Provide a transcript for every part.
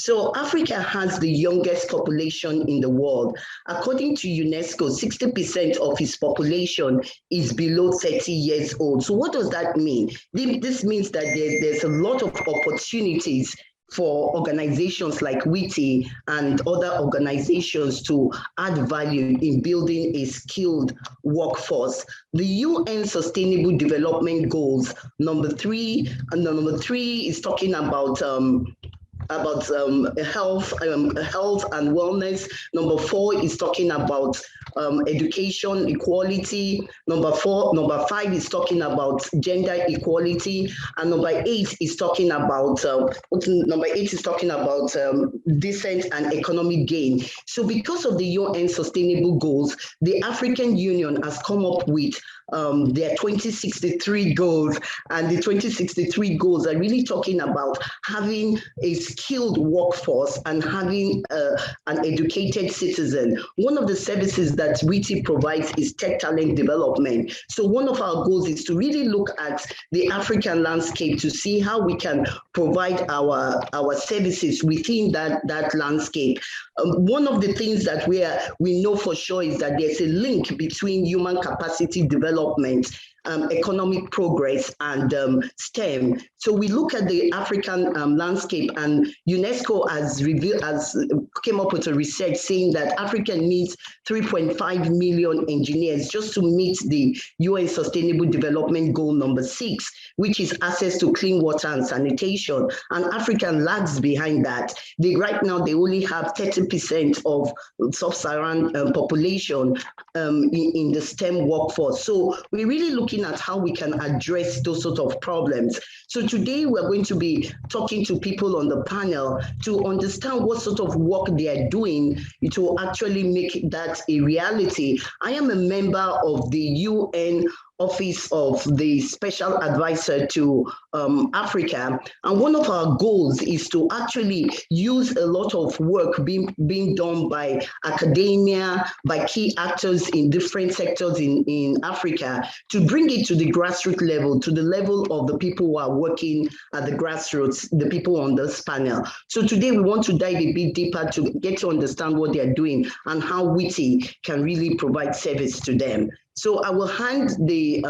So Africa has the youngest population in the world. According to UNESCO, 60% of its population is below 30 years old. So what does that mean? This means that there's a lot of opportunities for organizations like WITI and other organizations to add value in building a skilled workforce. The UN Sustainable Development Goals, number three is talking about health and wellness. Number 4 is talking about education equality. Number 5 is talking about gender equality, and number 8 is talking about decent and economic gain. So because of the UN Sustainable Goals, the African Union has come up with their 2063 goals, and the 2063 goals are really talking about having a skilled workforce and having an educated citizen. One of the services that WITI provides is tech talent development. So one of our goals is to really look at the African landscape to see how we can provide our services within that landscape. One of the things that we know for sure is that there's a link between human capacity development, economic progress, and STEM. So we look at the African landscape, and UNESCO has came up with a research saying that Africa needs 3.5 million engineers just to meet the UN Sustainable Development Goal number 6, which is access to clean water and sanitation. And Africa lags behind that. Right now, they only have 30% of sub-Saharan population in the STEM workforce. So we're really looking at how we can address those sort of problems. So today we're going to be talking to people on the panel to understand what sort of work they are doing to actually make that a reality. I am a member of the UN Office of the Special Advisor to Africa. And one of our goals is to actually use a lot of work being done by academia, by key actors in different sectors in Africa, to bring it to the grassroots level, to the level of the people who are working at the grassroots, the people on this panel. So today we want to dive a bit deeper to get to understand what they're doing and how WITI can really provide service to them. So I will hand the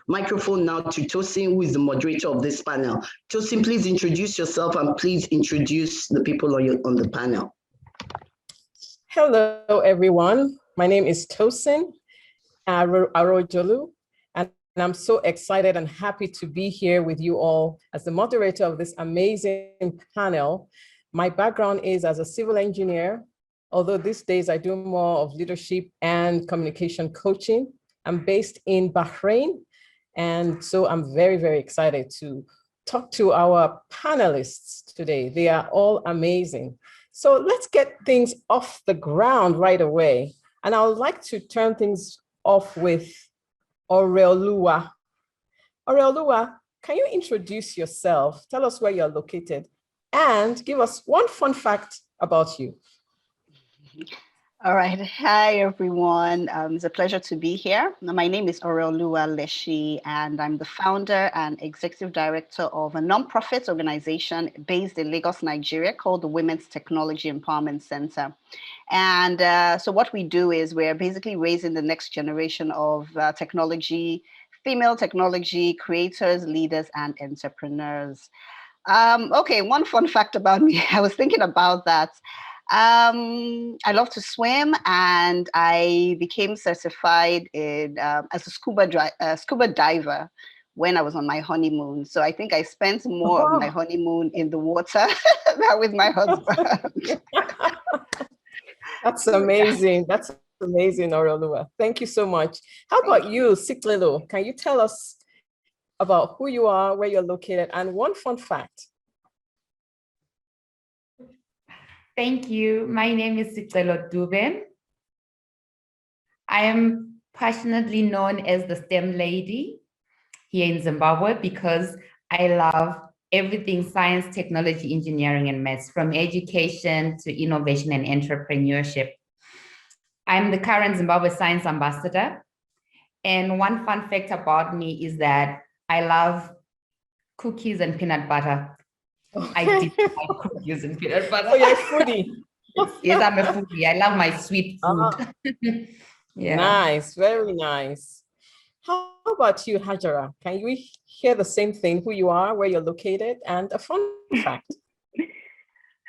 microphone now to Tosin, who is the moderator of this panel. Tosin, please introduce yourself and please introduce the people on the panel. Hello, everyone. My name is Tosin Arojolu, and I'm so excited and happy to be here with you all as the moderator of this amazing panel. My background is as a civil engineer, although these days I do more of leadership and communication coaching. I'm based in Bahrain, and so I'm very, very excited to talk to our panelists today. They are all amazing. So let's get things off the ground right away. And I would like to turn things off with Oreoluwa. Oreoluwa, can you introduce yourself? Tell us where you're located and give us one fun fact about you. All right. Hi, everyone. It's a pleasure to be here. My name is Oreoluwa Leshi, and I'm the founder and executive director of a nonprofit organization based in Lagos, Nigeria, called the Women's Technology Empowerment Center. And so what we do is we're basically raising the next generation of female technology creators, leaders, and entrepreneurs. Okay, one fun fact about me. I was thinking about that. I love to swim, and I became certified as a scuba diver when I was on my honeymoon. So I think I spent more of my honeymoon in the water than with my husband. That's amazing. That's amazing, Oreoluwa. Thank you so much. How about you, Siklelo? Can you tell us about who you are, where you're located, and one fun fact? Thank you. My name is Siklelo Dube. I am passionately known as the STEM lady here in Zimbabwe because I love everything science, technology, engineering, and maths, from education to innovation and entrepreneurship. I'm the current Zimbabwe Science Ambassador. And one fun fact about me is that I love cookies and peanut butter. I did my cook using peanut butter. So you're a foodie. Yes, I'm a foodie. I love my sweet food. Yeah. Nice, very nice. How about you, Hajara? Can you hear the same thing, who you are, where you're located, and a fun fact?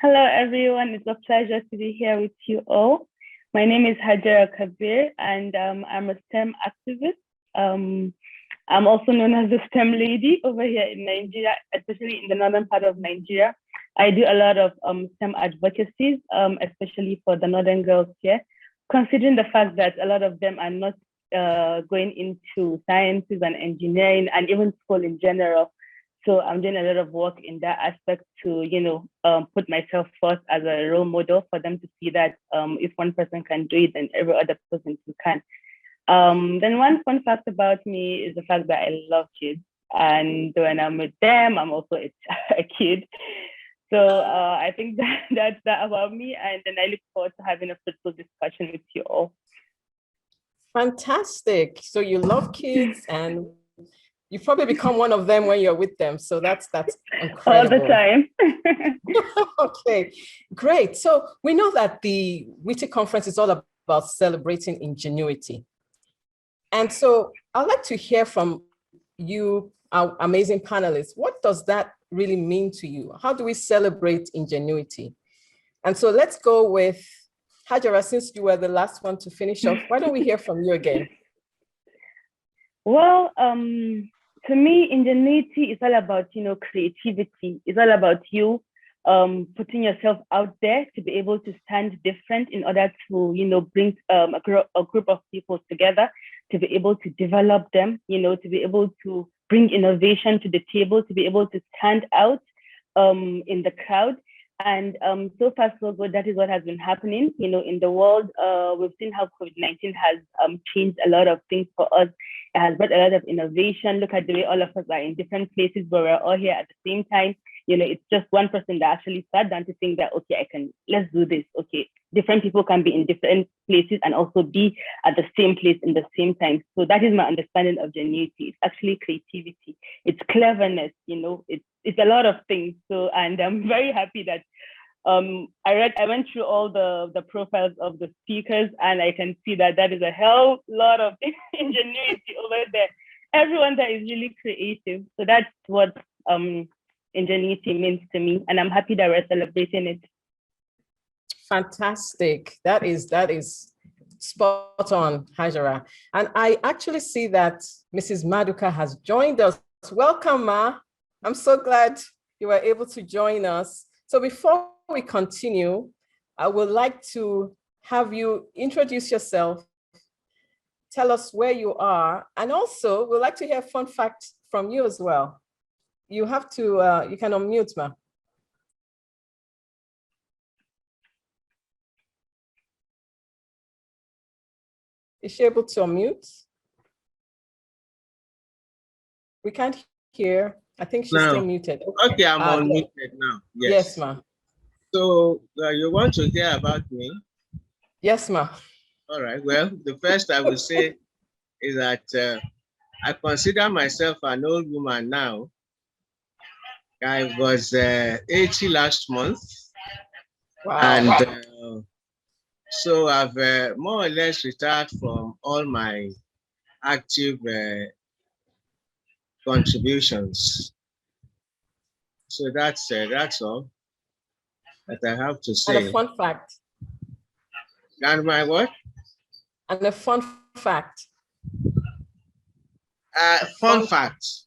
Hello, everyone. It's a pleasure to be here with you all. My name is Hajara Kabir, and I'm a STEM activist. I'm also known as the STEM lady over here in Nigeria, especially in the northern part of Nigeria. I do a lot of STEM advocacies, especially for the northern girls here, considering the fact that a lot of them are not going into sciences and engineering and even school in general. So I'm doing a lot of work in that aspect to, put myself first as a role model for them to see that if one person can do it, then every other person too can. Then one fun fact about me is the fact that I love kids. And when I'm with them, I'm also a kid. So I think that's that about me. And then I look forward to having a fruitful discussion with you all. Fantastic. So you love kids and you probably become one of them when you're with them. So that's incredible. All the time. Okay, great. So we know that the WITI conference is all about celebrating ingenuity. And so I'd like to hear from you, our amazing panelists. What does that really mean to you? How do we celebrate ingenuity? And so let's go with Hajara, since you were the last one to finish off. Why don't we hear from you again? Well, to me, ingenuity is all about, creativity. It's all about you putting yourself out there to be able to stand different in order to, bring a group of people together, to be able to develop them, to be able to bring innovation to the table, to be able to stand out in the crowd. And so far, so good. That is what has been happening, in the world. We've seen how COVID-19 has changed a lot of things for us. It has brought a lot of innovation. Look at the way all of us are in different places, but we're all here at the same time. It's just one person that actually sat down to think that, okay, let's do this. Okay, different people can be in different places and also be at the same place in the same time. So that is my understanding of genuity. It's actually creativity. It's cleverness, it's a lot of things. So, and I'm very happy that I went through all the profiles of the speakers, and I can see that is a hell lot of ingenuity over there. Everyone there is really creative. So that's what ingenuity means to me, and I'm happy that we're celebrating it. Fantastic. That is spot on, Hajara. And I actually see that Mrs. Maduka has joined us. Welcome, Ma. I'm so glad you were able to join us. So before we continue, I would like to have you introduce yourself, tell us where you are, and also we'd like to hear a fun fact from you as well. You have to, you can unmute, Ma. Is she able to unmute? We can't hear. I think she's still muted. Okay, I'm unmuted now. Yes, Ma. So you want to hear about me? Yes, Ma. All right. Well, the first I will say is that I consider myself an old woman now. I was 80 last month. Wow. And so I've more or less retired from all my active contributions. So that's all that I have to say. And a fun fact. And my what? And a fun fact. Fun facts.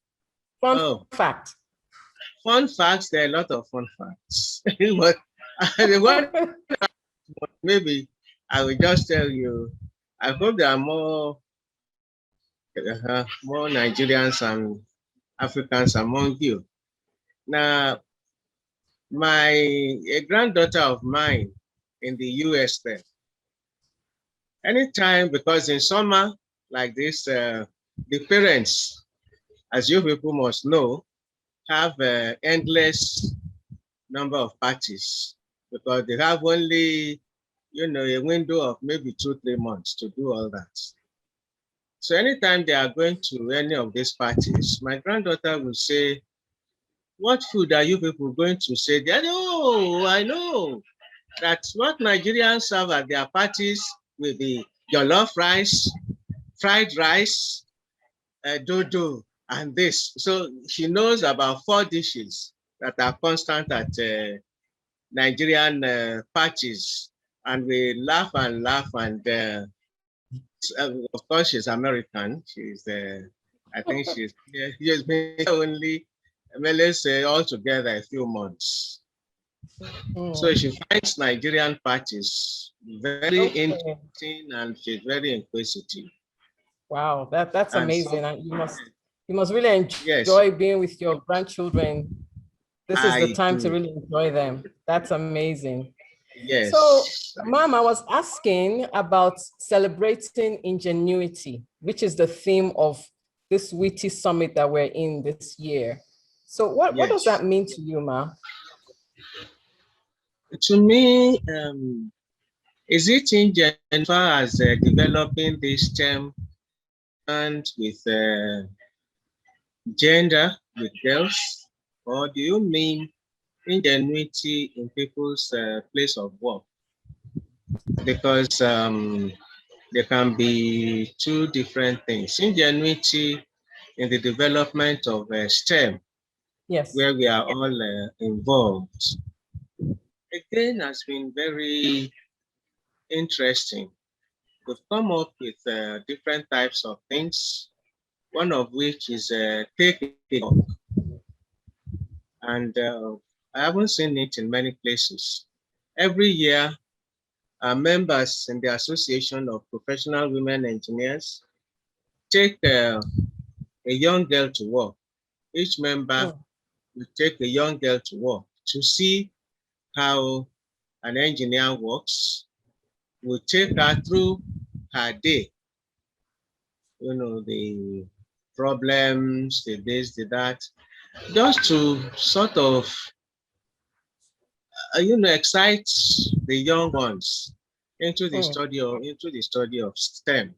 Fun fact. Fun facts, there are a lot of fun facts. But the one, maybe I will just tell you, I hope there are more Nigerians and Africans among you. Now, a granddaughter of mine in the US there, anytime, because in summer like this, the parents, as you people must know, have an endless number of parties because they have only, a window of maybe 2-3 months to do all that. So anytime they are going to any of these parties, my granddaughter will say, what food are you people going to say? Oh, I know. That's what Nigerians serve at their parties with the jollof rice, fried rice, dodo, and this. So she knows about 4 dishes that are constant at Nigerian parties. And we laugh and laugh. And of course, she's American. She's, I think she's been only, let's say, altogether a few months. So she finds Nigerian parties very interesting, and she's very inquisitive. Wow, that's And amazing. so, And you must really enjoy being with your grandchildren. This is the time to really enjoy them. That's amazing. Yes. So, Ma'am, I was asking about celebrating ingenuity, which is the theme of this WITI summit that we're in this year. So what does that mean to you, Ma? To me, is it in as far as developing this term and with gender, with girls, or do you mean ingenuity in people's place of work? Because there can be 2 different things. Ingenuity in the development of STEM, where we are all involved, again, has been very interesting. We've come up with different types of things, one of which is take a walk. And I haven't seen it in many places. Every year, our members in the Association of Professional Women Engineers take a young girl to work. Each member will take a young girl to work to see how an engineer works. We'll take her through her day, you know, the problems, the this, the that, just to sort of, excite the young ones into the study of STEM.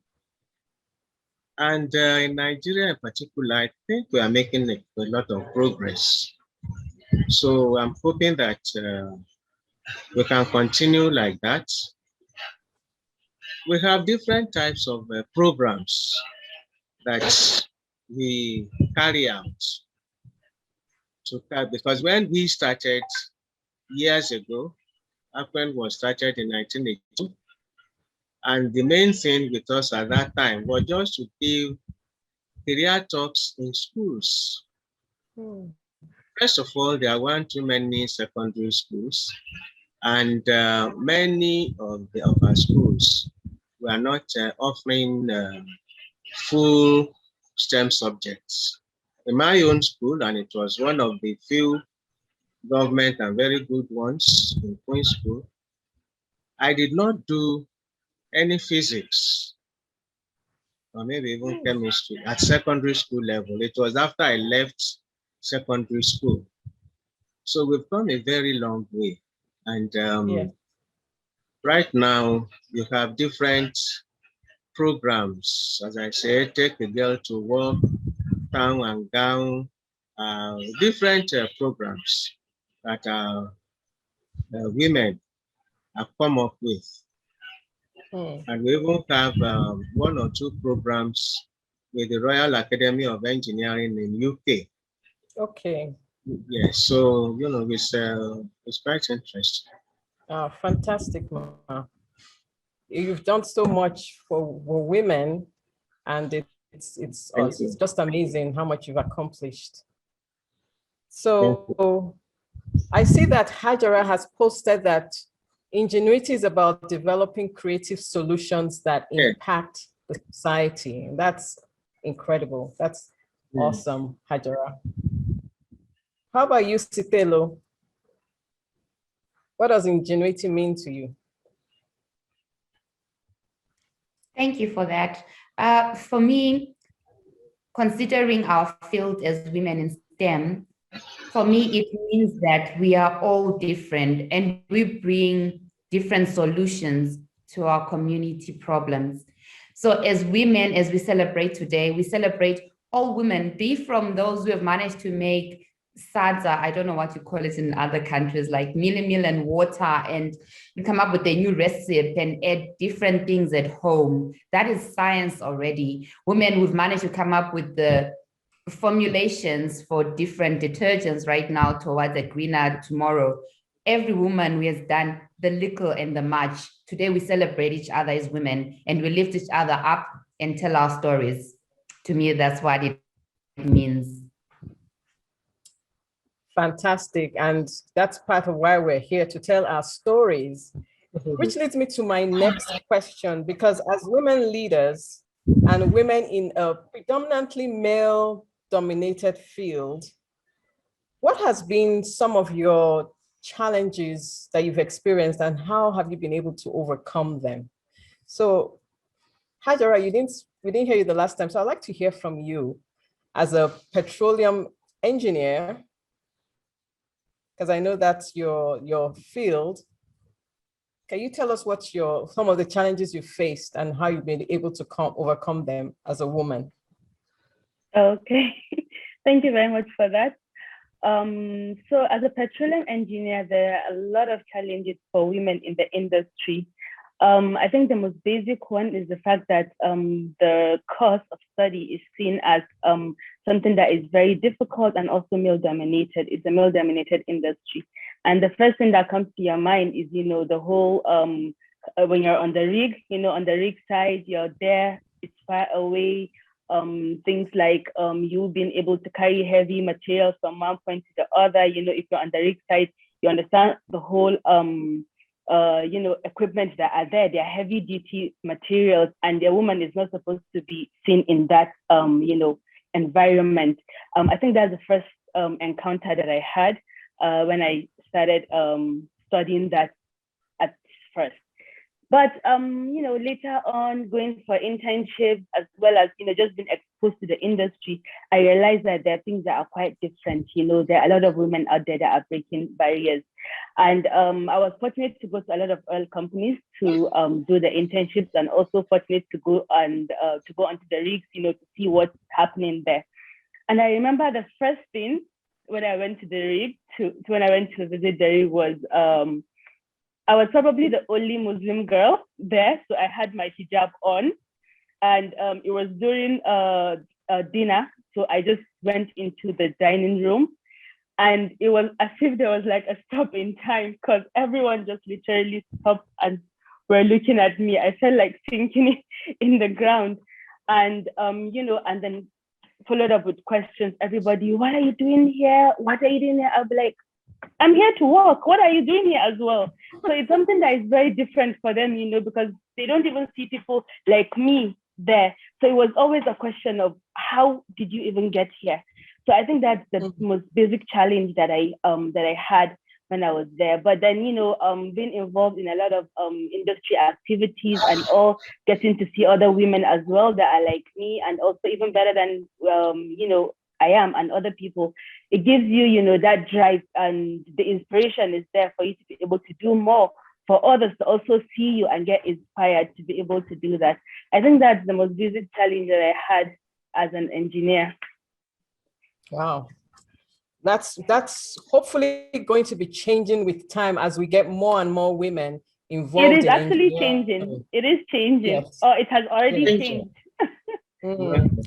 And in Nigeria in particular, I think we are making a lot of progress. So I'm hoping that we can continue like that. We have different types of programs that we carry out because when we started years ago, APEN was started in 1982, and the main thing with us at that time was just to give career talks in schools. First of all, there weren't too many secondary schools, and many of our schools were not offering full STEM subjects. In my own school, and it was one of the few government and very good ones in Queen's School, I did not do any physics or maybe even chemistry at secondary school level. It was after I left secondary school. So we've come a very long way. And right now, you have different programs. As I said, take a girl to work, town and gown, different programs that women have come up with. And we even have 1 or 2 programs with the Royal Academy of Engineering in UK. Okay. Yes, so it's quite interesting. Fantastic, Ma. You've done so much for women, and it's just amazing how much you've accomplished. So I see that Hajara has posted that ingenuity is about developing creative solutions that impact the society. And that's incredible. That's awesome, Hajara. How about you, Sitelo? What does ingenuity mean to you? Thank you for that. For me, considering our field as women in STEM, for me, it means that we are all different and we bring different solutions to our community problems. So as women, as we celebrate today, we celebrate all women, be from those who have managed to make sadza, I don't know what you call it in other countries, like meal and water, and you come up with a new recipe and add different things at home. That is science already. Women who've managed to come up with the formulations for different detergents right now towards a greener tomorrow. Every woman who has done the little and the much. Today we celebrate each other as women and we lift each other up and tell our stories. To me, that's what it means. Fantastic. And that's part of why we're here, to tell our stories, which leads me to my next question, because as women leaders and women in a predominantly male-dominated field, what has been some of your challenges that you've experienced and how have you been able to overcome them? So, Hajara, we didn't hear you the last time, so I'd like to hear from you as a petroleum engineer, because I know that's your field. Can you tell us what some of the challenges you faced and how you've been able to overcome them as a woman? Okay, thank you very much for that. So as a petroleum engineer, there are a lot of challenges for women in the industry. I think the most basic one is the fact that the course of study is seen as something that is very difficult and also male-dominated. It's a male-dominated industry. And the first thing that comes to your mind is, the whole, when you're on the rig, on the rig side, you're there, it's far away. Things like you being able to carry heavy materials from one point to the other. If you're on the rig side, you understand the whole, equipment that are there. They're heavy duty materials, and the woman is not supposed to be seen in that, environment. I think that's the first encounter that I had when I started studying that at first. But, later on, going for internships, as well as, just being exposed to the industry, I realized that there are things that are quite different. There are a lot of women out there that are breaking barriers. And I was fortunate to go to a lot of oil companies to do the internships, and also fortunate to go onto the rigs, to see what's happening there. And I remember the first thing when I went to the rig, when I went to visit the rig, was I was probably the only Muslim girl there, so I had my hijab on, and it was during dinner, so I just went into the dining room, and it was as if there was like a stop in time, because everyone just literally stopped and were looking at me. I felt like sinking in the ground, and and then followed up with questions. Everybody, what are you doing here? What are you doing here? I'll be like, I'm here to work. What are you doing here as well? So it's something that is very different for them, because they don't even see people like me there. So it was always a question of, how did you even get here? So I think that's the most basic challenge that I had when I was there. But then, being involved in a lot of industry activities and all, getting to see other women as well that are like me, and also even better than, I am and other people, it gives you, that drive, and the inspiration is there for you to be able to do more, for others to also see you and get inspired to be able to do that. I think that's the most basic challenge that I had as an engineer. Wow. That's hopefully going to be changing with time as we get more and more women involved. It is actually changing. It is changing. Yes. Oh, it has already changed.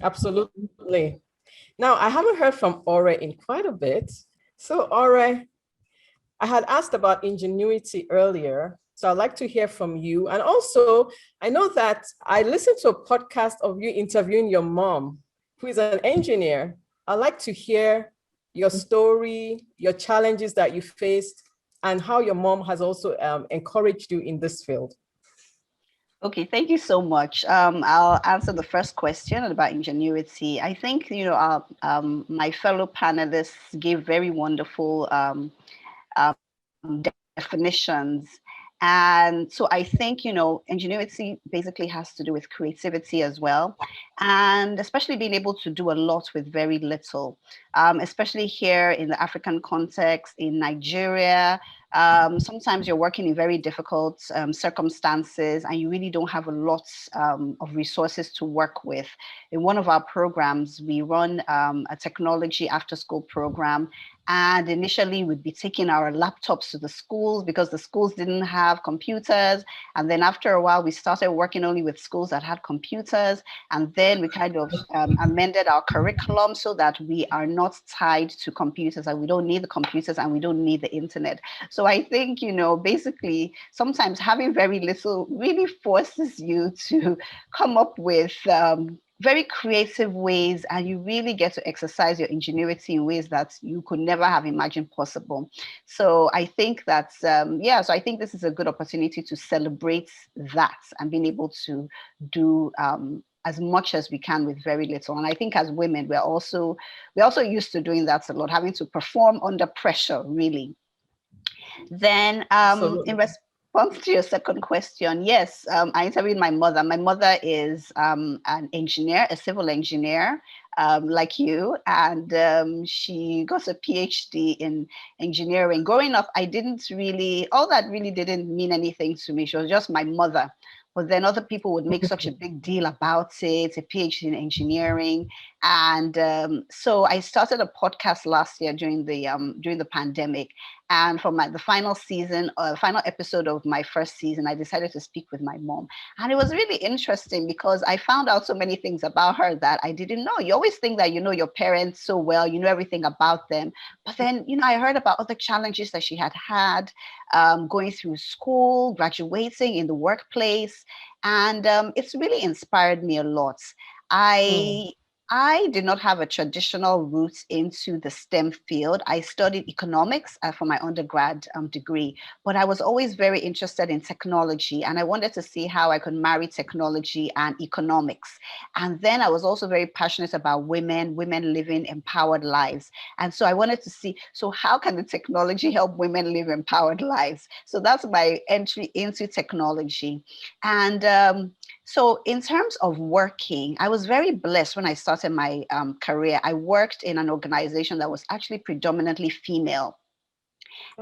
Absolutely. Now, I haven't heard from Ore in quite a bit. So Ore, I had asked about ingenuity earlier, so I'd like to hear from you. And also, I know that I listened to a podcast of you interviewing your mom, who is an engineer. I'd like to hear your story, your challenges that you faced, and how your mom has also encouraged you in this field. Okay, thank you so much. I'll answer the first question about ingenuity. I think, my fellow panelists gave very wonderful definitions. And so I think, ingenuity basically has to do with creativity as well. And especially being able to do a lot with very little, especially here in the African context, in Nigeria. Sometimes you're working in very difficult circumstances, and you really don't have a lot of resources to work with. In one of our programs, we run a technology after school program, And initially we'd be taking our laptops to the schools because the schools didn't have computers. And then after a while, we started working only with schools that had computers. And then we kind of amended our curriculum so that we are not tied to computers, and we don't need the computers and we don't need the internet. So I think, basically sometimes having very little really forces you to come up with very creative ways, and you really get to exercise your ingenuity in ways that you could never have imagined possible. So I think that's so I think this is a good opportunity to celebrate that and being able to do as much as we can with very little. And I think as women, we're also used to doing that a lot, having to perform under pressure, really. Then in response to your second question, yes, I interviewed my mother. My mother is an engineer, a civil engineer, like you, and she got a PhD in engineering. Growing up, all that really didn't mean anything to me. She was just my mother. But then other people would make such a big deal about it, a PhD in engineering. And so I started a podcast last year during the pandemic. And for the final episode of my first season, I decided to speak with my mom. And it was really interesting because I found out so many things about her that I didn't know. You always think that you know your parents so well, you know everything about them. But then, I heard about other challenges that she had going through school, graduating, in the workplace. And it's really inspired me a lot. I did not have a traditional route into the STEM field. I studied economics for my undergrad degree, but I was always very interested in technology, and I wanted to see how I could marry technology and economics. And then I was also very passionate about women living empowered lives. And so I wanted to see, so how can the technology help women live empowered lives? So that's my entry into technology. And so in terms of working, I was very blessed when I started my career. I worked in an organization that was actually predominantly female.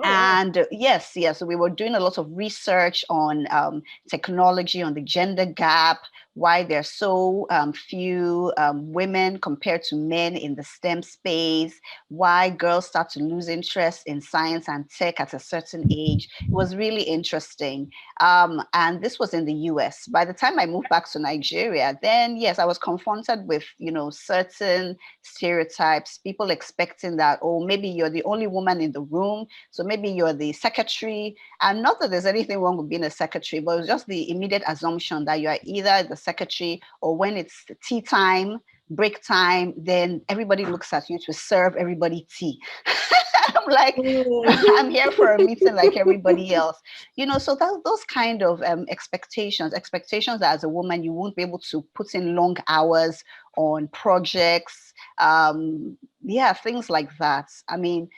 And yes, so we were doing a lot of research on technology, on the gender gap, why there's so few women compared to men in the STEM space, why girls start to lose interest in science and tech at a certain age. It was really interesting. And this was in the US. By the time I moved back to Nigeria, then yes, I was confronted with, certain stereotypes, people expecting that, oh, maybe you're the only woman in the room, so maybe you're the secretary. And not that there's anything wrong with being a secretary, but it's just the immediate assumption that you are either the secretary, or when it's tea time, break time, then everybody looks at you to serve everybody tea. I'm like, I'm here for a meeting like everybody else, so those kind of expectations that as a woman, you won't be able to put in long hours on projects, things like that. I mean,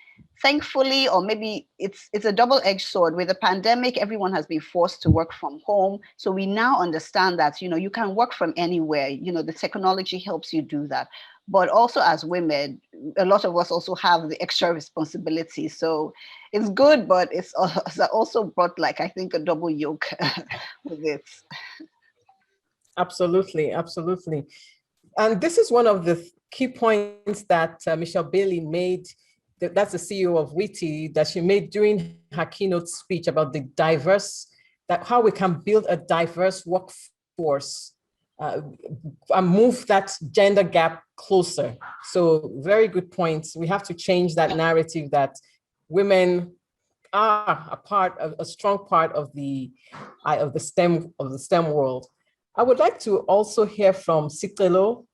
thankfully, or maybe it's a double-edged sword. With the pandemic, everyone has been forced to work from home. So we now understand that, you can work from anywhere. The technology helps you do that. But also as women, a lot of us also have the extra responsibility. So it's good, but it's also brought, I think, a double yoke with it. Absolutely. And this is one of the key points that Michelle Bailey made. That's the CEO of WITI, that she made during her keynote speech about how we can build a diverse workforce and move that gender gap closer. So very good points. We have to change that narrative that women are a strong part of the STEM world. I would like to also hear from Sikelo.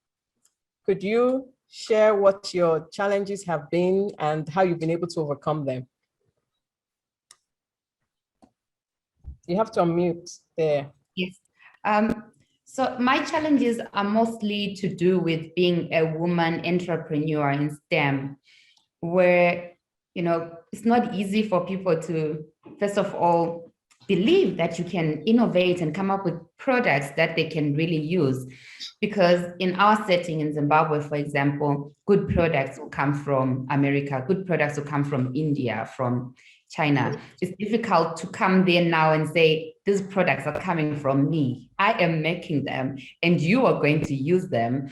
Could you share what your challenges have been and how you've been able to overcome them? You have to unmute there. Yes. So my challenges are mostly to do with being a woman entrepreneur in STEM, where, it's not easy for people to, first of all, believe that you can innovate and come up with products that they can really use. Because in our setting in Zimbabwe, for example, good products will come from America, good products will come from India, from China. It's difficult to come there now and say, these products are coming from me. I am making them, and you are going to use them,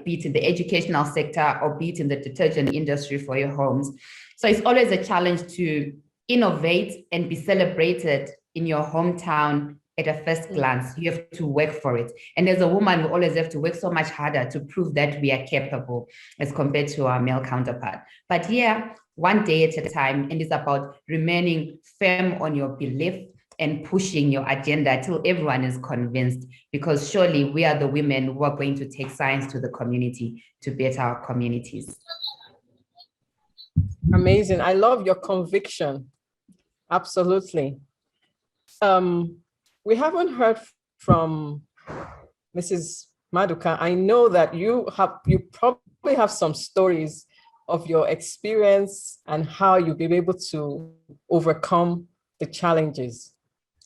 be it in the educational sector or be it in the detergent industry for your homes. So it's always a challenge to innovate and be celebrated in your hometown at a first glance. You have to work for it. And as a woman, we always have to work so much harder to prove that we are capable as compared to our male counterpart. But yeah, one day at a time, and it's about remaining firm on your belief and pushing your agenda till everyone is convinced, because surely we are the women who are going to take science to the community to better our communities. Amazing. I love your conviction. Absolutely. We haven't heard from Mrs. Maduka. I know that you probably have some stories of your experience and how you've been able to overcome the challenges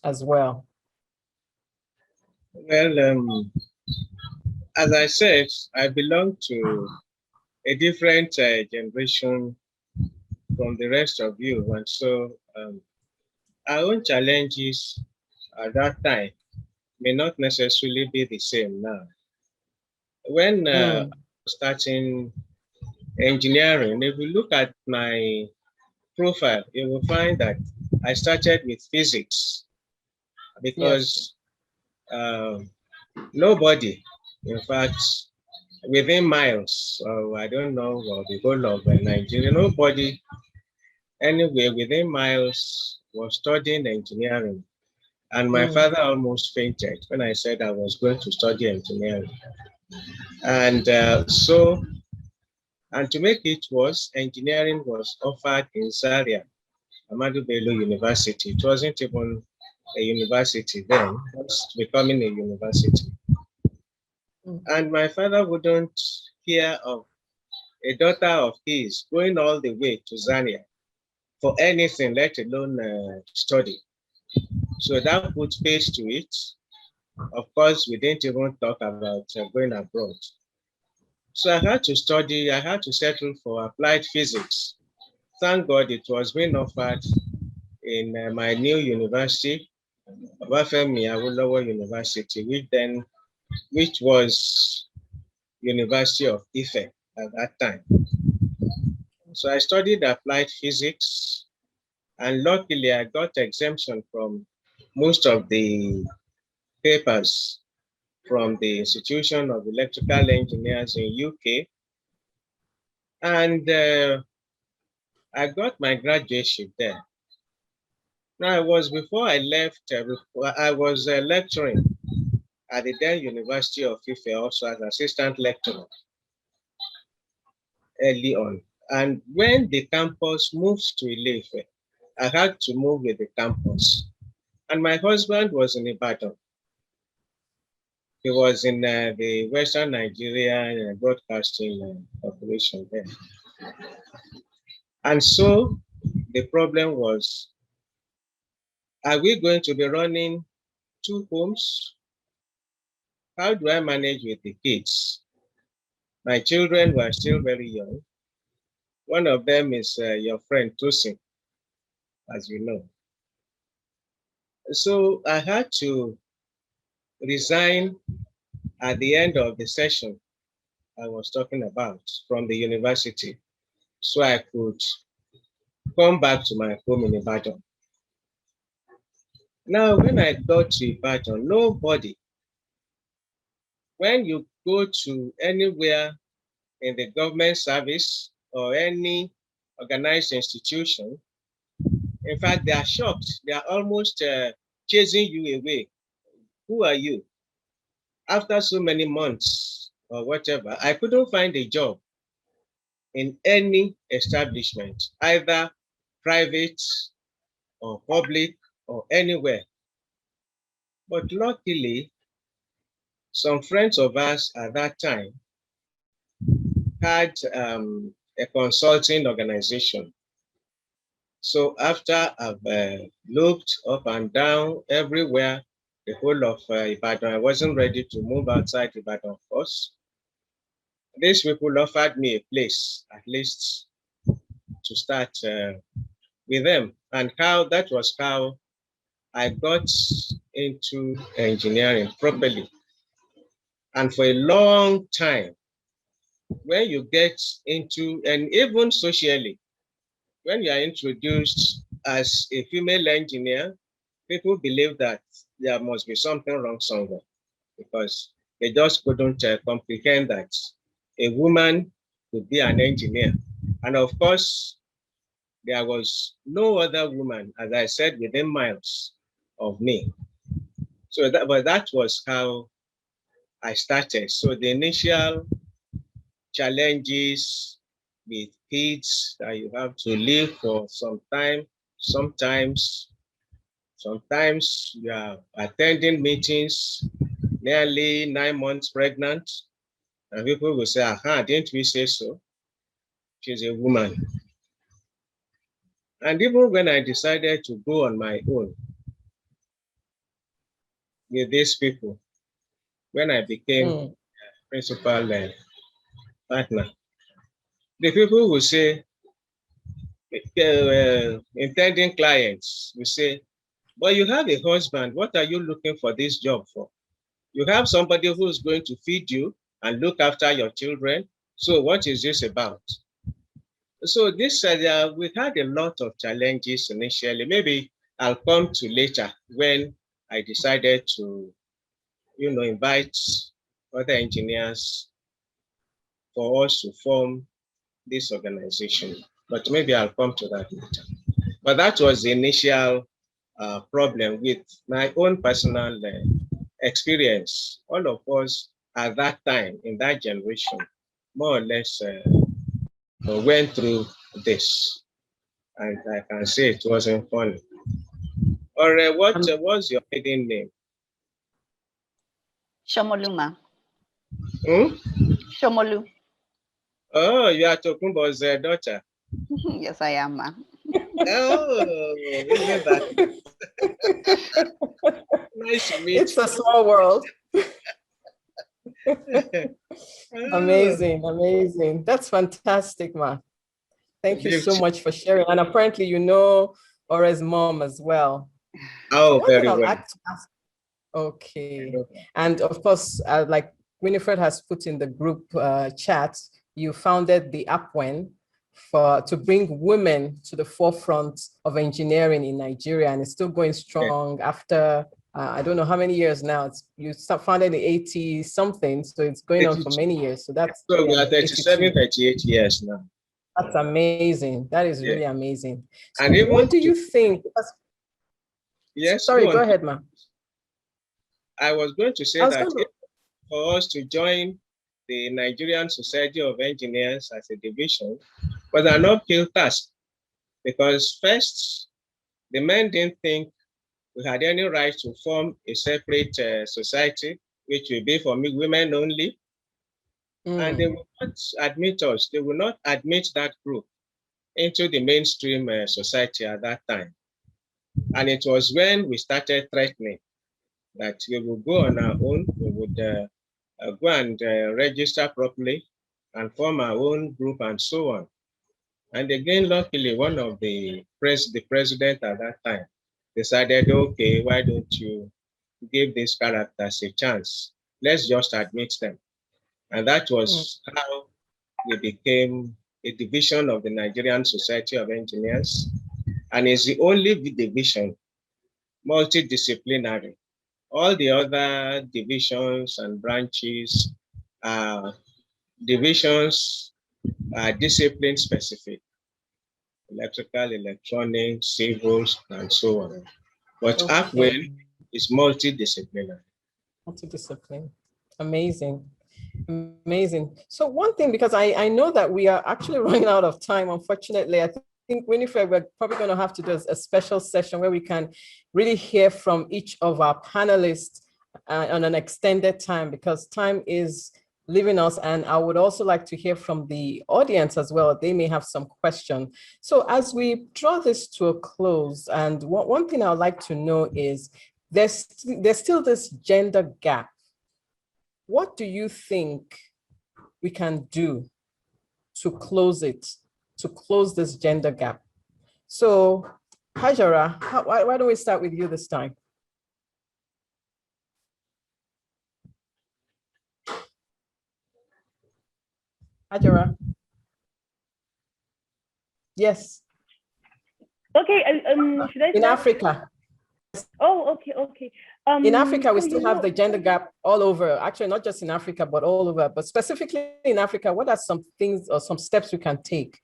as well. Well, as I said, I belong to a different generation from the rest of you. And so our own challenges at that time may not necessarily be the same now. When starting engineering, if you look at my profile, you will find that I started with physics because nobody, in fact, within miles, or I don't know, or the whole of Nigeria, nobody anywhere within miles was studying engineering. And my father almost fainted when I said I was going to study engineering. And and to make it worse, engineering was offered in Zaria, Ahmadu Bello University. It wasn't even a university then, it was becoming a university. And my father wouldn't hear of a daughter of his going all the way to Zaria for anything, let alone study. So that put face to it. Of course, we didn't even talk about going abroad. So I had to study, I had to settle for applied physics. Thank God it was being offered in my new university, Obafemi Awolowo University, which was University of Ife at that time. So I studied applied physics, and luckily I got exemption from most of the papers from the Institution of Electrical Engineers in UK. And I got my graduation there. Now, before I left, I was lecturing at the then University of Ife, also as assistant lecturer early on. And when the campus moved to Ile-Ife, I had to move with the campus. And my husband was in Ibadan. He was in the Western Nigeria Broadcasting Corporation there. And so the problem was, are we going to be running 2 homes? How do I manage with the kids? My children were still very young. One of them is your friend Tosin, as you know. So I had to resign at the end of the session I was talking about from the university, so I could come back to my home in Ibadan. Now, when I got to Ibadan, nobody, when you go to anywhere in the government service or any organized institution, in fact, they are shocked. They are almost chasing you away. Who are you? After so many months or whatever, I couldn't find a job in any establishment, either private or public or anywhere. But luckily, some friends of us at that time had a consulting organization. So after I've looked up and down everywhere, the whole of Ibadan, I wasn't ready to move outside Ibadan first. These people offered me a place, at least to start with them, and how that was how I got into engineering properly. And for a long time, when you get into, and even socially, when you are introduced as a female engineer, people believe that there must be something wrong somewhere, because they just couldn't comprehend that a woman could be an engineer. And of course, there was no other woman, as I said, within miles of me. So but that was how I started. So the initial challenges with kids that you have to live for some time, sometimes you are attending meetings nearly 9 months pregnant, and people will say, aha, didn't we say so? She's a woman. And even when I decided to go on my own with these people, when I became principal partner, the people will say, intending clients will say, but you have a husband, what are you looking for this job for? You have somebody who's going to feed you and look after your children. So what is this about? So this, we had a lot of challenges initially. Maybe I'll come to later when I decided to, invite other engineers for us to form this organization. But maybe I'll come to that later. But that was the initial problem with my own personal experience. All of us at that time, in that generation, more or less went through this. And I can say it wasn't funny. Or what was your maiden name? Shomoluma. Hmm? Shomolu. Oh, you are Tokumbo's daughter. Yes, I am, ma. Oh, isn't that nice to meet you. It's a small world. Oh. Amazing, amazing. That's fantastic, ma. Thank you so much for sharing. And apparently, you know Ora's mom as well. Oh, very well. Okay. And of course, like Winifred has put in the group chat, you founded the APWEN to bring women to the forefront of engineering in Nigeria, and it's still going strong after I don't know how many years now. You founded in the 80 something, so it's going on for many years. So that's so we are 37, 38 years now. That's amazing. That is really amazing. So and what do you think? Yes. Sorry, go ahead, ma'am. I was going to say that for us to join the Nigerian Society of Engineers as a division was an uphill task, because first, the men didn't think we had any right to form a separate society, which will be for women only. And they will not admit us. They will not admit that group into the mainstream society at that time. And it was when we started threatening that we will go on our own, we would go and register properly and form our own group and so on. And again, luckily, one of the president at that time decided, okay, why don't you give these characters a chance? Let's just admit them. And that was how we became a division of the Nigerian Society of Engineers. And it's the only division, multidisciplinary. All the other divisions and branches divisions are discipline specific: electrical, electronics, civils, and so on. But APWEN is multidisciplinary. Multidiscipline. Amazing. Amazing. So one thing, because I know that we are actually running out of time, unfortunately. I think, Winifred, we're probably going to have to do a special session where we can really hear from each of our panelists on an extended time, because time is leaving us. And I would also like to hear from the audience as well. They may have some questions. So as we draw this to a close, and one thing I would like to know is there's still this gender gap. What do you think we can do to close it, to close this gender gap? So, Hajara, why don't we start with you this time? Hajara. Yes. Okay, should I In start? Africa. Oh, okay. In Africa, we so, still have the gender gap all over. Actually, not just in Africa, but all over. But specifically in Africa, what are some things or some steps we can take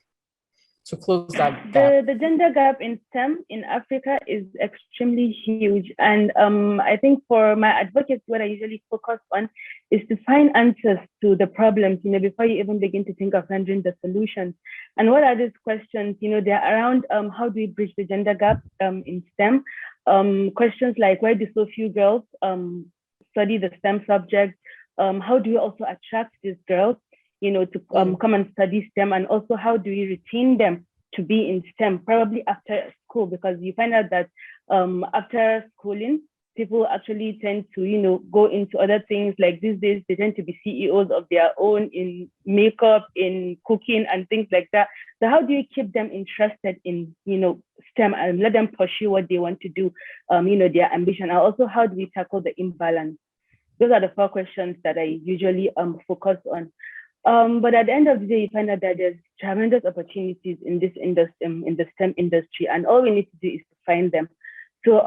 to close that gap? The gender gap in STEM in Africa is extremely huge. And I think for my advocates, what I usually focus on is to find answers to the problems, before you even begin to think of rendering the solutions. And what are these questions? They're around how do we bridge the gender gap in STEM? Questions like, why do so few girls study the STEM subject? How do we also attract these girls, to come and study STEM? And also, how do we retain them to be in STEM, probably after school? Because you find out that after schooling, people actually tend to, go into other things. Like these days, they tend to be CEOs of their own in makeup, in cooking, and things like that. So how do you keep them interested in, STEM and let them pursue what they want to do, their ambition? And also, how do we tackle the imbalance? Those are the 4 questions that I usually focus on. But at the end of the day, you find out that there's tremendous opportunities in this industry, in the STEM industry, and all we need to do is to find them. So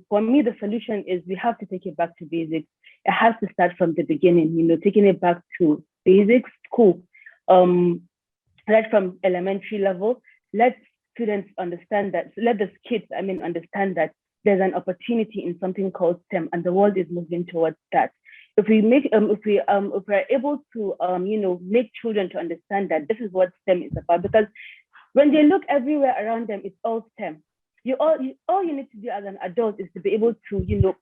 for me, the solution is we have to take it back to basics. It has to start from the beginning, taking it back to basics, school, right from elementary level. Let students understand that, let the kids, understand that there's an opportunity in something called STEM, and the world is moving towards that. If we make, if we're able to, make children to understand that this is what STEM is about, because when they look everywhere around them, it's all STEM. All you need to do as an adult is to be able to,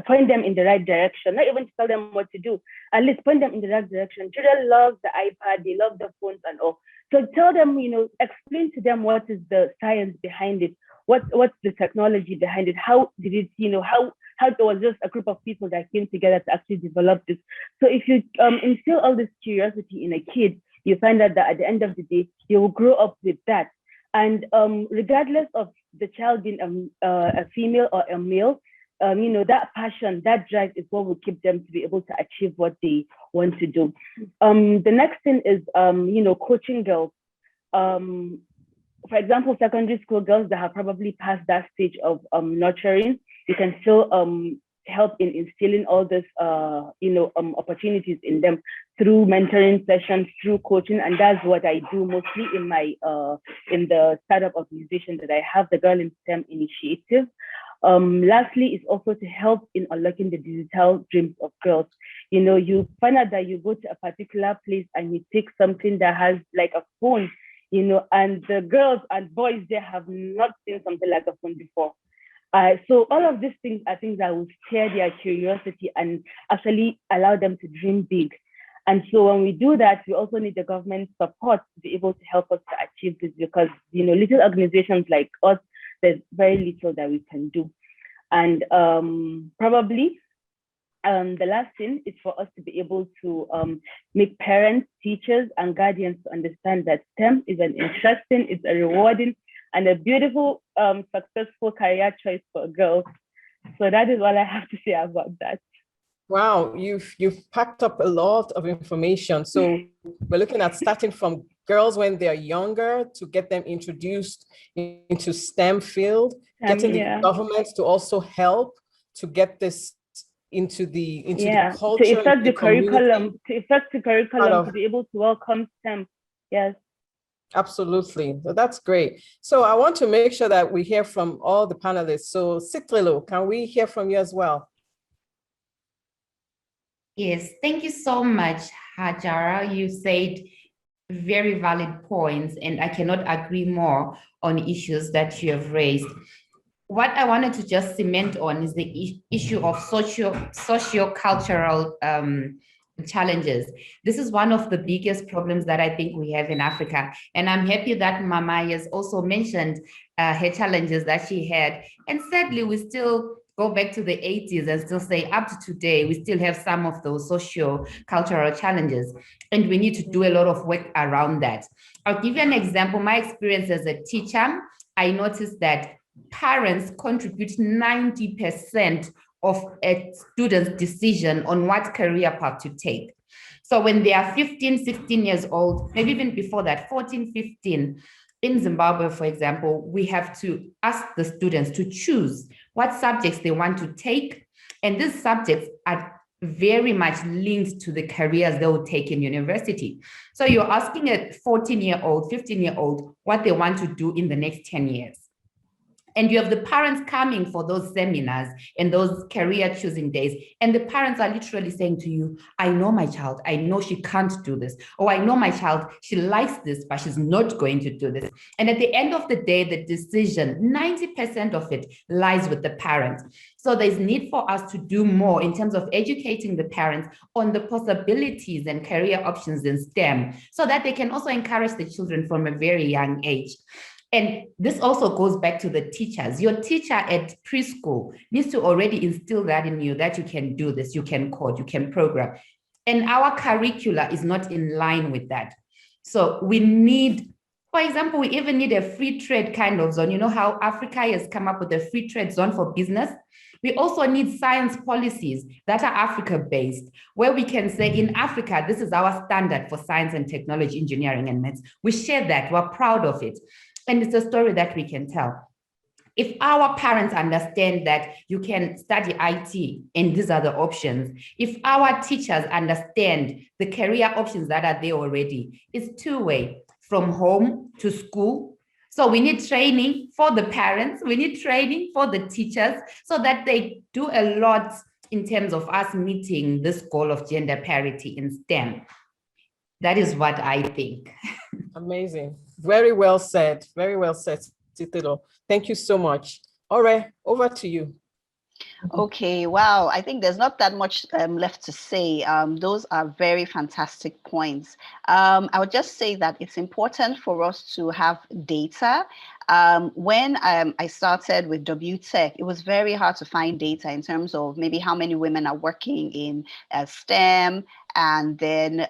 point them in the right direction, not even to tell them what to do, at least point them in the right direction. Children love the iPad, they love the phones and all. So tell them, explain to them what is the science behind it, what's the technology behind it, how did it, how it was just a group of people that came together to actually develop this. So if you instill all this curiosity in a kid, you find out that at the end of the day, they will grow up with that. And regardless of the child being a female or a male, that passion, that drive is what will keep them to be able to achieve what they want to do. The next thing is, coaching girls. For example, secondary school girls that have probably passed that stage of nurturing, you can still help in instilling all this, opportunities in them through mentoring sessions, through coaching, and that's what I do mostly in my in the startup organization that I have, the Girl in STEM initiative. Lastly, is also to help in unlocking the digital dreams of girls. You find out that you go to a particular place and you take something that has like a phone, and the girls and boys there have not seen something like a phone before. So all of these things are things that will stir their curiosity and actually allow them to dream big. And so when we do that, we also need the government support to be able to help us to achieve this, because, little organizations like us, there's very little that we can do. And probably the last thing is for us to be able to make parents, teachers, and guardians to understand that STEM is an interesting, it's a rewarding, and a beautiful, successful career choice for girls. So that is all I have to say about that. Wow, you've packed up a lot of information. So we're looking at starting from girls when they're younger to get them introduced into STEM field, getting the government to also help to get this into the culture, to affect the curriculum, to be able to welcome STEM. Yes. Absolutely. That's great. So I want to make sure that we hear from all the panelists. So Sitlilo, can we hear from you as well? Yes, thank you so much, Hajara. You said very valid points, and I cannot agree more on issues that you have raised. What I wanted to just cement on is the issue of socio-cultural challenges. This is one of the biggest problems that I think we have in Africa. And I'm happy that Mama has also mentioned her challenges that she had. And sadly, we still go back to the 80s and still say up to today, we still have some of those socio-cultural challenges. And we need to do a lot of work around that. I'll give you an example. My experience as a teacher, I noticed that parents contribute 90% of a student's decision on what career path to take. So when they are 15, 16 years old, maybe even before that, 14, 15, in Zimbabwe, for example, we have to ask the students to choose what subjects they want to take. And these subjects are very much linked to the careers they will take in university. So you're asking a 14-year-old, 15-year-old what they want to do in the next 10 years. And you have the parents coming for those seminars and those career choosing days. And the parents are literally saying to you, I know my child, I know she can't do this. Or I know my child, she likes this, but she's not going to do this. And at the end of the day, the decision, 90% of it lies with the parents. So there's need for us to do more in terms of educating the parents on the possibilities and career options in STEM, so that they can also encourage the children from a very young age. And this also goes back to the teachers. Your teacher at preschool needs to already instill that in you, that you can do this, you can code, you can program. And our curricula is not in line with that. So we need, for example, we even need a free trade kind of zone. You know how Africa has come up with a free trade zone for business? We also need science policies that are Africa-based, where we can say in Africa, this is our standard for science and technology, engineering and maths. We share that, we're proud of it. And it's a story that we can tell. If our parents understand that you can study IT and these are the options, if our teachers understand the career options that are there already, it's two-way, from home to school. So we need training for the parents, we need training for the teachers, so that they do a lot in terms of us meeting this goal of gender parity in STEM. That is what I think. Amazing. Very well said. Very well said, Titilo. Thank you so much. All right, over to you. Okay, wow. I think there's not that much left to say. Those are very fantastic points. I would just say that it's important for us to have data. When I started with WTech, it was very hard to find data in terms of maybe how many women are working in STEM, and then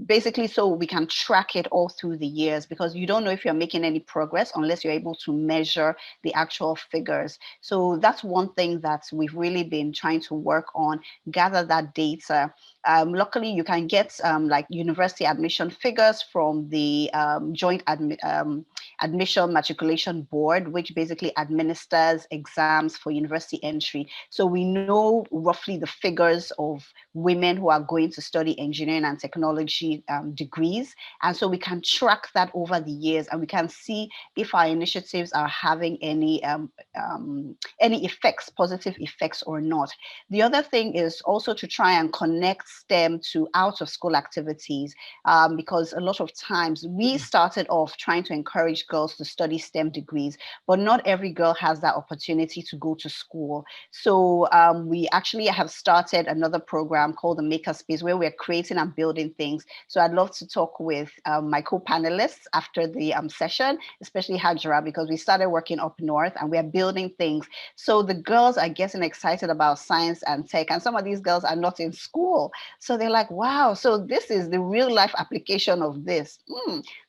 basically so we can track it all through the years, because you don't know if you're making any progress unless you're able to measure the actual figures. So that's one thing that we've really been trying to work on, gather that data. Luckily, you can get like university admission figures from the Joint Admission Matriculation Board, which basically administers exams for university entry. So we know roughly the figures of women who are going to study engineering and technology degrees. And so we can track that over the years, and we can see if our initiatives are having any effects, positive effects or not. The other thing is also to try and connect STEM to out of school activities, because a lot of times we started off trying to encourage girls to study STEM degrees, but not every girl has that opportunity to go to school. So we actually have started another program called the Makerspace, where we're creating and building things. So I'd love to talk with my co-panelists after the session, especially Hajra, because we started working up north and we're building things. So the girls are getting excited about science and tech, and some of these girls are not in school. So they're like, wow, so this is the real life application of this.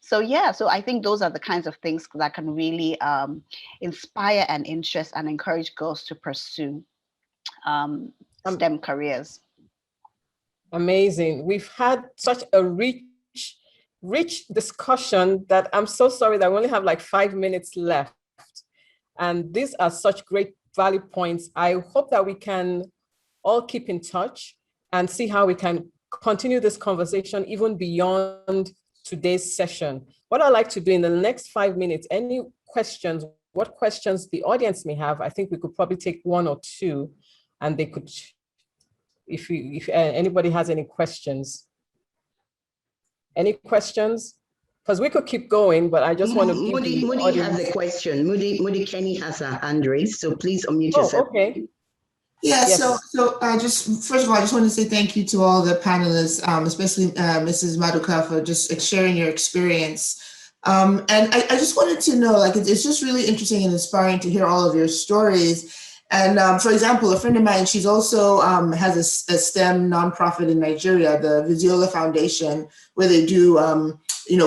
So yeah, so I think those are the kinds of things that can really inspire and interest and encourage girls to pursue STEM careers. Amazing. We've had such a rich discussion that I'm so sorry that we only have like 5 minutes left. And these are such great value points. I hope that we can all keep in touch and see how we can continue this conversation even beyond today's session. What I'd like to do in the next 5 minutes, any questions, what questions the audience may have, I think we could probably take one or two, and they could, if anybody has any questions. Any questions? Because we could keep going, but I just want to give Moody has a question. Moody Kenny has a hand raised, so please unmute yourself. Okay. Yeah, yes. so just first of all, I just want to say thank you to all the panelists, especially Mrs. Maduka, for just sharing your experience. And I just wanted to know, like, it's just really interesting and inspiring to hear all of your stories. And for example, a friend of mine, she's also has a STEM nonprofit in Nigeria, the Viziola Foundation, where they do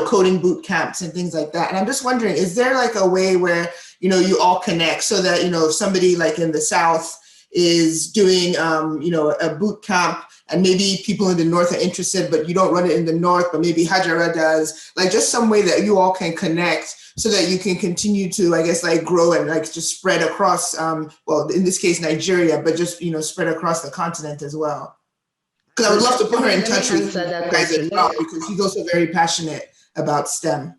coding boot camps and things like that. And I'm just wondering, is there like a way where, you all connect so that, if somebody like in the South is doing, a boot camp, and maybe people in the North are interested, but you don't run it in the North, but maybe Hajara does, like just some way that you all can connect so that you can continue to, I guess, like grow and like just spread across, well, in this case, Nigeria, but just, spread across the continent as well. Because I would love to put her in touch with you guys as well, because he's also very passionate about STEM.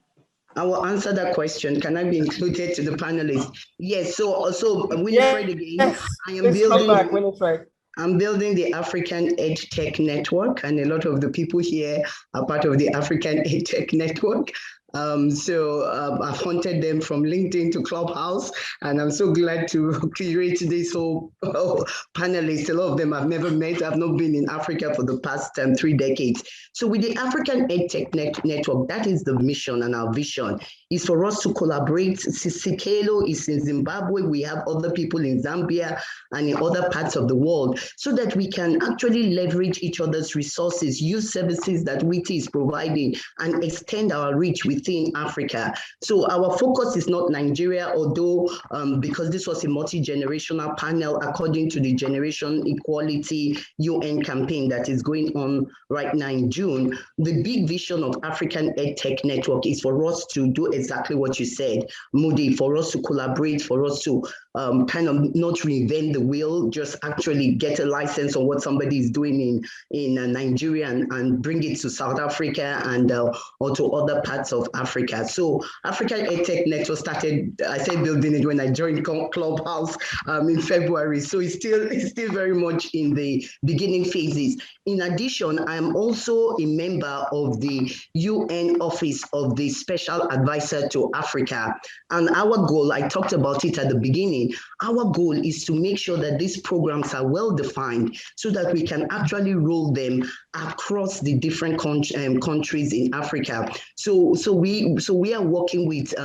I will answer that question. Can I be included to the panelists? Yes. So Winifred again. Yes. I am Please building. Come back, Winifred. I'm building the African EdTech Network, and a lot of the people here are part of the African EdTech Network. I've hunted them from LinkedIn to Clubhouse, and I'm so glad to curate this whole panelists. A lot of them I've never met. I've not been in Africa for the past 3 decades. So with the African EdTech Network, that is the mission and our vision is for us to collaborate. Sikelo is in Zimbabwe. We have other people in Zambia and in other parts of the world, so that we can actually leverage each other's resources, use services that WITI is providing, and extend our reach within Africa. So our focus is not Nigeria, although because this was a multi-generational panel according to the Generation Equality UN campaign that is going on right now in June, the big vision of African EdTech Network is for us to do exactly what you said, Moody, for us to collaborate, for us to kind of not reinvent the wheel, just actually get a license on what somebody is doing in Nigeria and bring it to South Africa and or to other parts of Africa. So African EdTech Network started, I said building it when I joined Clubhouse in February. So it's still very much in the beginning phases. In addition, I'm also a member of the UN Office of the Special Advisor to Africa. And our goal, I talked about it at the beginning, our goal is to make sure that these programs are well defined so that we can actually roll them across the different countries in Africa. So we are working with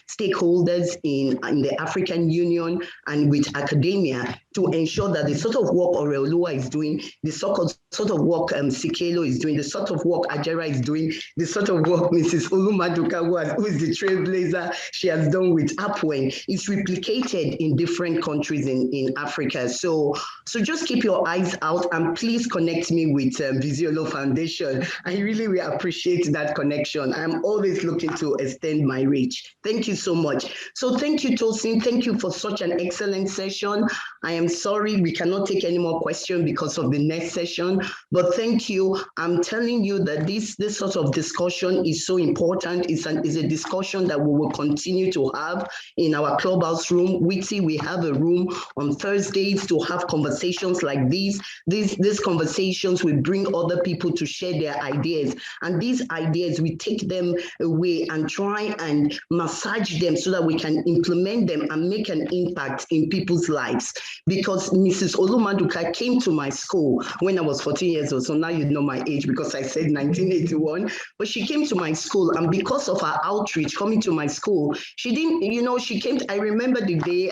stakeholders in the African Union and with academia to ensure that the sort of work Oreolua is doing, the sort of work Sikelo is doing, the sort of work Ajara is doing, the sort of work Mrs. Olumaduka, who is the trailblazer she has done with Upwen, is replicated in different countries in Africa. So just keep your eyes out and please connect me with Visiolo Foundation. I really will appreciate that connection. I'm always looking to extend my reach. Thank you so much. So thank you, Tosin. Thank you for such an excellent session. I am sorry we cannot take any more questions because of the next session, but thank you. I'm telling you that this sort of discussion is so important. It's a discussion that we will continue to have in our Clubhouse room. WITI, we have a room on Thursdays to have conversations like these. These conversations will bring other people to share their ideas. And these ideas, we take them away and try and massage them so that we can implement them and make an impact in people's lives. Because Mrs. Olumaduka came to my school when I was 14 years old. So now you know my age because I said 1981. But she came to my school, and because of her outreach coming to my school, she didn't, she came, I remember the day,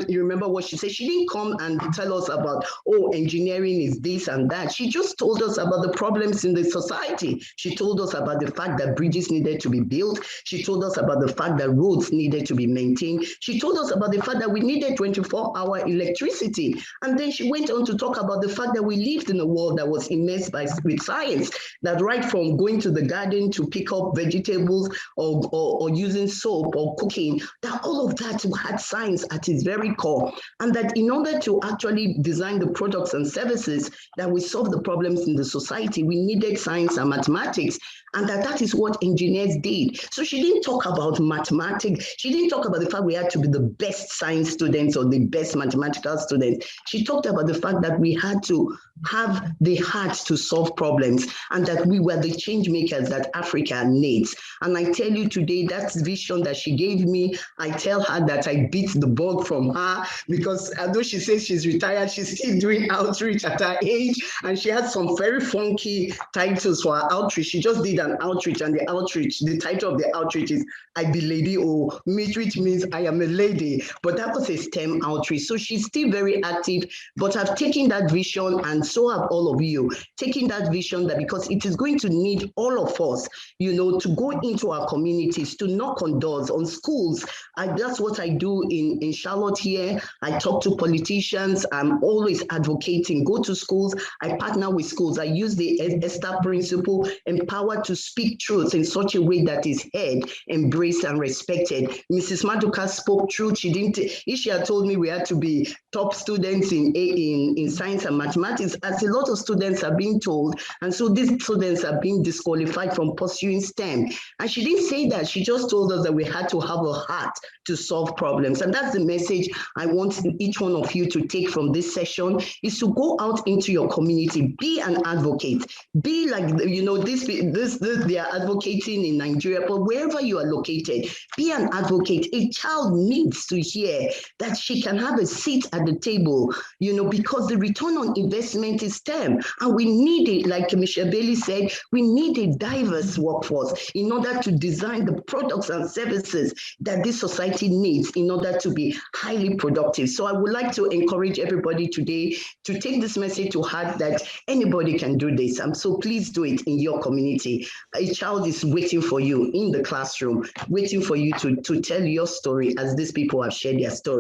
you remember what she said. She didn't come and tell us about, oh, engineering is this and that. She just told us about the problems in the society. She told us about the fact that bridges needed to be built. She told us about the fact that roads needed to be maintained. She told us about the fact that we needed 24-hour electricity. And then she went on to talk about the fact that we lived in a world that was immersed with science, that right from going to the garden to pick up vegetables or using soap or cooking, that all of that had science at its very core. And that in order to actually design the products and services that will solve the problems in the society, we needed science and mathematics. And that is what engineers did. So she didn't talk about mathematics. She didn't talk about the fact we had to be the best science students or the best mathematical students. She talked about the fact that we had to have the heart to solve problems and that we were the change makers that Africa needs. And I tell you today, that vision that she gave me, I tell her that I beat the bug from her, because although she says she's retired, she's still doing outreach at her age, and she had some very funky titles for her outreach. She just did an outreach, and the title of the outreach is I Be Lady, or which means I am a lady, but that was a STEM outreach. So she's still very active, but I've taken that vision, and so have all of you, taking that vision, that because it is going to need all of us, to go into our communities, to knock on doors, on schools. That's what I do in Charlotte here. I talk to politicians. I'm always advocating, go to schools. I partner with schools. I use the ESTA principle, empowered to speak truth in such a way that is heard, embraced, and respected. Mrs. Maduka spoke truth. She didn't, if she had told me we had to be top students in science and mathematics, as a lot of students are being told, and so these students are being disqualified from pursuing STEM. And she didn't say that. She just told us that we had to have a heart to solve problems. And that's the message I want each one of you to take from this session, is to go out into your community, be an advocate, be like, this they are advocating in Nigeria, but wherever you are located, be an advocate. A child needs to hear that she can have a seat at the table, because the return on investment is STEM, and we need it, like Michelle Bailey said, we need a diverse workforce in order to design the products and services that this society needs in order to be highly productive. So I would like to encourage everybody today to take this message to heart, that anybody can do this. So please do it in your community. A child is waiting for you in the classroom, waiting for you to tell your story, as these people have shared their story.